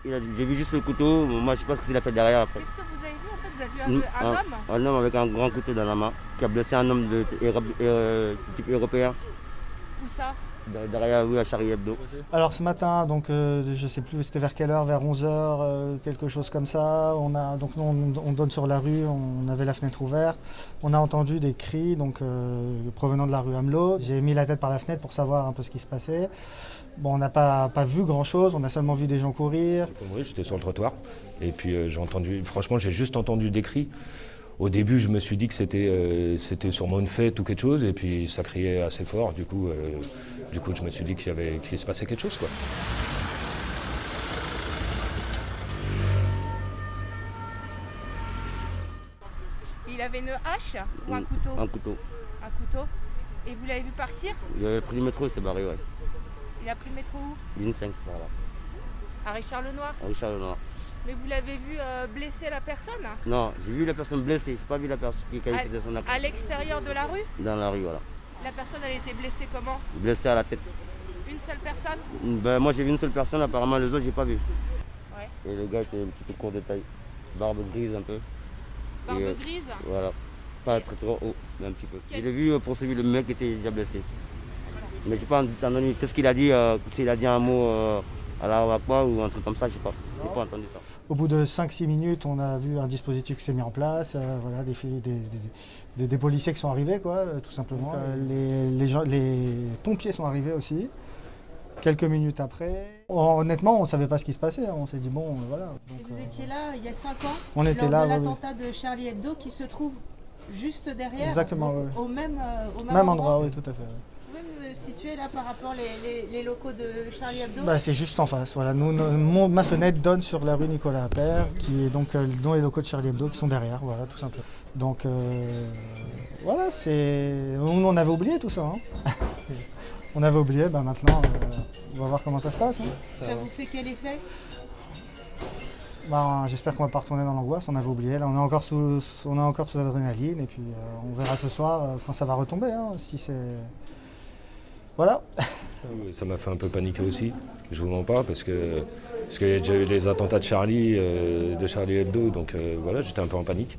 J'ai vu juste le couteau, moi je pense que c'est la fait derrière après. Qu'est-ce que vous avez vu en fait? Vous avez vu un homme? Un homme avec un grand couteau dans la main qui a blessé un homme de type européen. Où ça? Derrière, oui, à Charlie Hebdo. Alors ce matin, donc je sais plus c'était vers quelle heure, vers 11 h, quelque chose comme ça. Donc nous on donne sur la rue, on avait la fenêtre ouverte. On a entendu des cris donc provenant de la rue Amelot. J'ai mis la tête par la fenêtre pour savoir un peu ce qui se passait. Bon, on n'a pas vu grand chose, on a seulement vu des gens courir. Oui, j'étais sur le trottoir et puis franchement j'ai juste entendu des cris. Au début, je me suis dit que c'était sûrement une fête ou quelque chose, et puis ça criait assez fort. Du coup, je me suis dit qu'il se passait quelque chose, quoi. Il avait une hache ou un couteau? Un couteau. Un couteau. Et vous l'avez vu partir? Il avait pris le métro, il s'est barré, ouais. Il a pris le métro où? Ligne 5, voilà. À Richard-Lenoir? À Richard-Lenoir. Mais vous l'avez vu blesser la personne? Non, j'ai vu la personne blessée, j'ai pas vu la personne qui faisait son acte. À l'extérieur de la rue? Dans la rue, voilà. La personne, elle était blessée comment? Blessée à la tête. Une seule personne? Ben, moi j'ai vu une seule personne, apparemment les autres j'ai pas vu. Ouais. Et le gars était un petit peu court de taille, barbe grise un peu. Barbe grise? Voilà, pas très trop haut, mais un petit peu. Je l'ai vu poursuivre le mec qui était déjà blessé. Mais j'ai pas entendu qu'est-ce qu'il a dit, s'il a dit un mot à la Wakwa ou un truc comme ça, je sais pas. J'ai pas entendu ça. Au bout de 5-6 minutes, on a vu un dispositif qui s'est mis en place, voilà, des policiers qui sont arrivés, quoi, tout simplement. Les pompiers sont arrivés aussi, quelques minutes après. Honnêtement, on ne savait pas ce qui se passait, on s'est dit bon, voilà. Donc, et vous étiez là il y a 5 ans? On était lors là, de oui, l'attentat de Charlie Hebdo qui se trouve juste derrière. Exactement, au même endroit, oui, tout à fait. Oui. Vous pouvez me situer là par rapport les locaux de Charlie Hebdo? Bah, c'est juste en face. Voilà. Ma fenêtre donne sur la rue Nicolas Appert, qui est donc dont les locaux de Charlie Hebdo qui sont derrière, voilà, tout simplement. Donc voilà, on avait oublié tout ça. Hein. On avait oublié, bah, maintenant on va voir comment ça se passe. Hein. Ça vous fait quel effet? Bah, j'espère qu'on va pas retourner dans l'angoisse, on avait oublié. Là on est encore sous l'adrénaline et puis on verra ce soir quand ça va retomber. Hein, si c'est... Voilà. Ça m'a fait un peu paniquer aussi, je vous mens pas, parce qu'il y a déjà eu les attentats de Charlie Hebdo, donc voilà, j'étais un peu en panique.